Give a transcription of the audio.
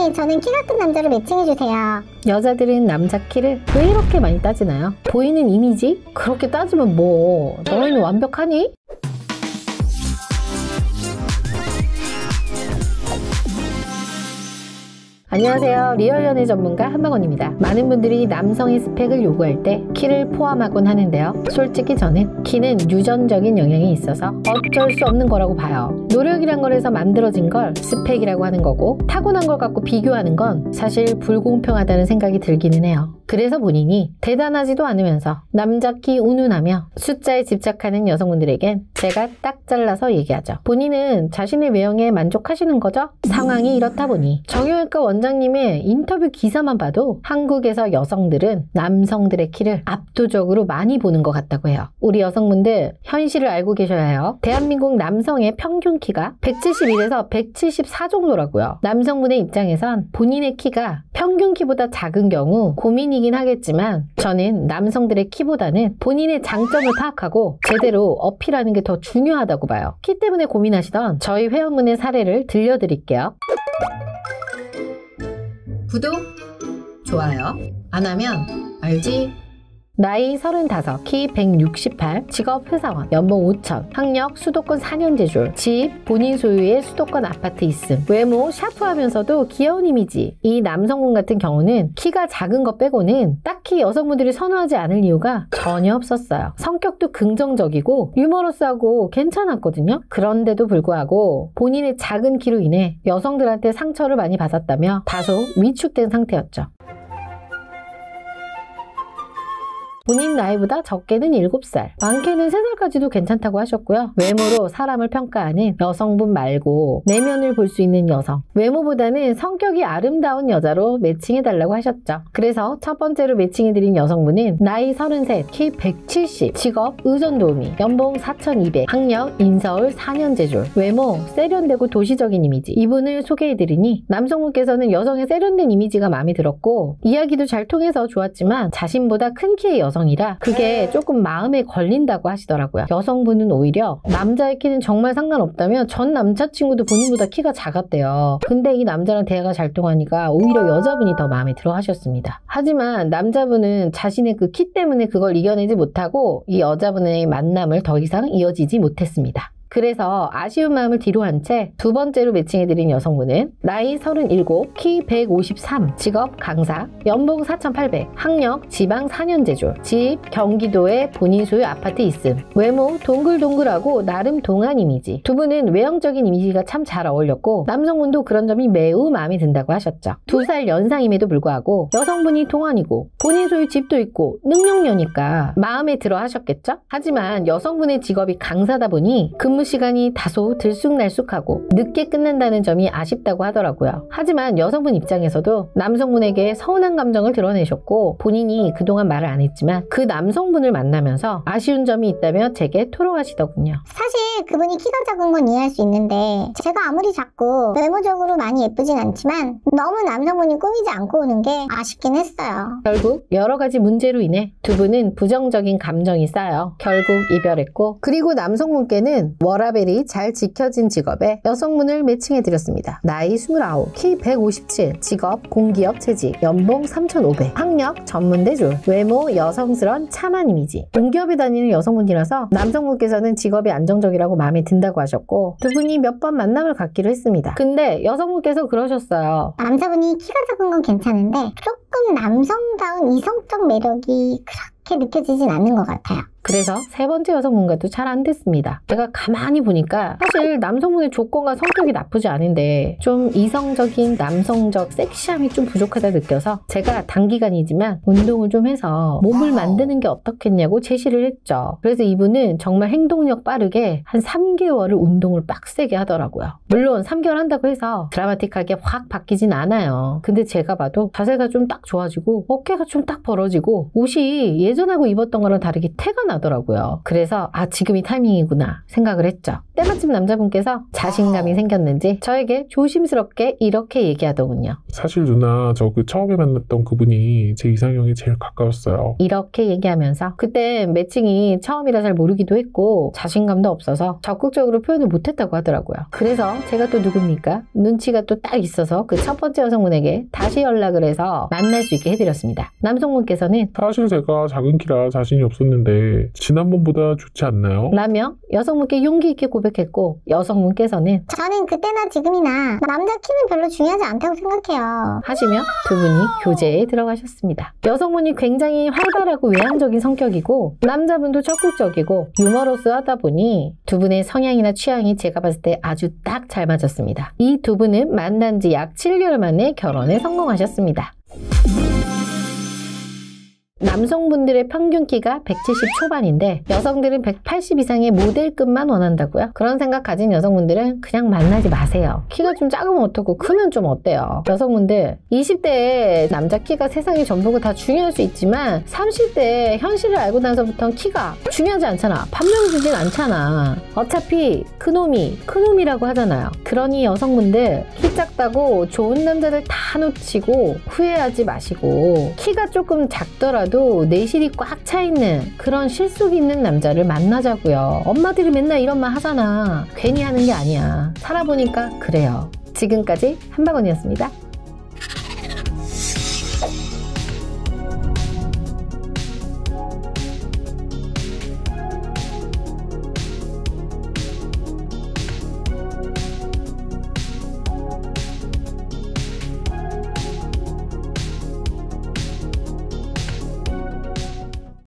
네, 저는 키가 큰 남자로 매칭해주세요. 여자들은 남자 키를 왜 이렇게 많이 따지나요? 보이는 이미지? 그렇게 따지면 뭐 너희는 완벽하니? 안녕하세요. 리얼연애 전문가 한방원입니다. 많은 분들이 남성의 스펙을 요구할 때 키를 포함하곤 하는데요. 솔직히 저는 키는 유전적인 영향이 있어서 어쩔 수 없는 거라고 봐요. 노력이란 걸에서 만들어진 걸 스펙이라고 하는 거고, 타고난 걸 갖고 비교하는 건 사실 불공평하다는 생각이 들기는 해요. 그래서 본인이 대단하지도 않으면서 남자 키 운운하며 숫자에 집착하는 여성분들에겐 제가 딱 잘라서 얘기하죠. 본인은 자신의 외형에 만족하시는 거죠? 상황이 이렇다 보니 정형외과 원장님의 인터뷰 기사만 봐도 한국에서 여성들은 남성들의 키를 압도적으로 많이 보는 것 같다고 해요. 우리 여성분들 현실을 알고 계셔야 해요. 대한민국 남성의 평균 키가 171에서 174 정도라고요. 남성분의 입장에선 본인의 키가 평균 키보다 작은 경우 고민이긴 하겠지만, 저는 남성들의 키보다는 본인의 장점을 파악하고 제대로 어필하는 게 더 중요하다고 봐요. 키 때문에 고민하시던 저희 회원분의 사례를 들려드릴게요. 구독, 좋아요 안 하면 알지? 나이 35, 키 168, 직업 회사원, 연봉 5천, 학력 수도권 4년 제줄, 집 본인 소유의 수도권 아파트 있음, 외모 샤프하면서도 귀여운 이미지. 이 남성분 같은 경우는 키가 작은 것 빼고는 딱히 여성분들이 선호하지 않을 이유가 전혀 없었어요. 성격도 긍정적이고 유머러스하고 괜찮았거든요. 그런데도 불구하고 본인의 작은 키로 인해 여성들한테 상처를 많이 받았다며 다소 위축된 상태였죠. 본인 나이보다 적게는 7살, 많게는 3살까지도 괜찮다고 하셨고요. 외모로 사람을 평가하는 여성분 말고 내면을 볼 수 있는 여성, 외모보다는 성격이 아름다운 여자로 매칭해달라고 하셨죠. 그래서 첫 번째로 매칭해드린 여성분은 나이 33, 키 170, 직업 의전도우미, 연봉 4,200, 학력 인서울 4년 제줄, 외모 세련되고 도시적인 이미지. 이분을 소개해드리니 남성분께서는 여성의 세련된 이미지가 마음에 들었고 이야기도 잘 통해서 좋았지만 자신보다 큰 키의 여성 이라 그게 조금 마음에 걸린다고 하시더라고요. 여성분은 오히려 남자의 키는 정말 상관없다며 전 남자친구도 본인보다 키가 작았대요. 근데 이 남자랑 대화가 잘 통하니까 오히려 여자분이 더 마음에 들어 하셨습니다. 하지만 남자분은 자신의 그 키 때문에 그걸 이겨내지 못하고 이 여자분의 만남을 더 이상 이어지지 못했습니다. 그래서 아쉬운 마음을 뒤로 한 채 두 번째로 매칭해드린 여성분은 나이 37, 키 153, 직업 강사, 연봉 4,800, 학력 지방 4년 제줄, 집 경기도에 본인 소유 아파트 있음, 외모 동글동글하고 나름 동안 이미지. 두 분은 외형적인 이미지가 참 잘 어울렸고 남성분도 그런 점이 매우 마음에 든다고 하셨죠. 2살 연상임에도 불구하고 여성분이 동안이고 본인 소유 집도 있고 능력녀니까 마음에 들어 하셨겠죠? 하지만 여성분의 직업이 강사다 보니 근무 시간이 다소 들쑥날쑥하고 늦게 끝난다는 점이 아쉽다고 하더라고요. 하지만 여성분 입장에서도 남성분에게 서운한 감정을 드러내셨고 본인이 그동안 말을 안 했지만 그 남성분을 만나면서 아쉬운 점이 있다며 제게 토로하시더군요. 사실 그분이 키가 작은 건 이해할 수 있는데 제가 아무리 작고 외모적으로 많이 예쁘진 않지만 너무 남성분이 꾸미지 않고 오는 게 아쉽긴 했어요. 결국 여러 가지 문제로 인해 두 분은 부정적인 감정이 쌓여 결국 이별했고, 그리고 남성분께는 워라밸이 잘 지켜진 직업에 여성분을 매칭해드렸습니다. 나이 29, 키 157, 직업 공기업 채직, 연봉 3,500, 학력 전문대졸, 외모 여성스런 참한 이미지. 공기업에 다니는 여성분이라서 남성분께서는 직업이 안정적이라고 마음에 든다고 하셨고 두 분이 몇 번 만남을 갖기로 했습니다. 근데 여성분께서 그러셨어요. 남자분이 키가 작은 건 괜찮은데 조금 남성다운 이성적 매력이 그렇게 느껴지진 않는 것 같아요. 그래서 세 번째 여성분과도 잘 안 됐습니다. 제가 가만히 보니까 사실 남성분의 조건과 성격이 나쁘지 않은데 좀 이성적인 남성적 섹시함이 좀 부족하다 느껴서 제가 단기간이지만 운동을 좀 해서 몸을 만드는 게 어떻겠냐고 제시를 했죠. 그래서 이분은 정말 행동력 빠르게 한 3개월을 운동을 빡세게 하더라고요. 물론 3개월 한다고 해서 드라마틱하게 확 바뀌진 않아요. 근데 제가 봐도 자세가 좀 딱 좋아지고 어깨가 좀 딱 벌어지고 옷이 예전하고 입었던 거랑 다르게 태가 나더라고요. 나더라고요. 그래서 지금이 타이밍이구나 생각을 했죠. 때마침 남자분께서 자신감이 생겼는지 저에게 조심스럽게 이렇게 얘기하더군요. 사실 누나, 저 처음에 만났던 그분이 제 이상형에 제일 가까웠어요. 이렇게 얘기하면서 그때 매칭이 처음이라 잘 모르기도 했고 자신감도 없어서 적극적으로 표현을 못했다고 하더라고요. 그래서 제가 또 누굽니까? 눈치가 또 딱 있어서 그 첫 번째 여성분에게 다시 연락을 해서 만날 수 있게 해드렸습니다. 남성분께서는 사실 제가 작은 키라 자신이 없었는데 지난번보다 좋지 않나요? 라며 여성분께 용기 있게 고백했고, 여성분께서는 저는 그때나 지금이나 남자 키는 별로 중요하지 않다고 생각해요. 하시며 두 분이 교제에 들어가셨습니다. 여성분이 굉장히 활발하고 외향적인 성격이고 남자분도 적극적이고 유머러스하다 보니 두 분의 성향이나 취향이 제가 봤을 때 아주 딱 잘 맞았습니다. 이 두 분은 만난 지 약 7개월 만에 결혼에 성공하셨습니다. 남성분들의 평균 키가 170 초반인데 여성들은 180 이상의 모델급만 원한다고요? 그런 생각 가진 여성분들은 그냥 만나지 마세요. 키가 좀 작으면 어떻고 크면 좀 어때요? 여성분들 20대에 남자 키가 세상의 전부가 다 중요할 수 있지만 30대에 현실을 알고 나서부터는 키가 중요하지 않잖아. 판명주진 않잖아. 어차피 큰놈이라고 하잖아요. 그러니 여성분들 키 작다고 좋은 남자들 다 놓치고 후회하지 마시고, 키가 조금 작더라도 내실이 꽉 차있는 그런 실속 있는 남자를 만나자고요. 엄마들이 맨날 이런 말 하잖아. 괜히 하는 게 아니야. 살아보니까 그래요. 지금까지 한박원이었습니다.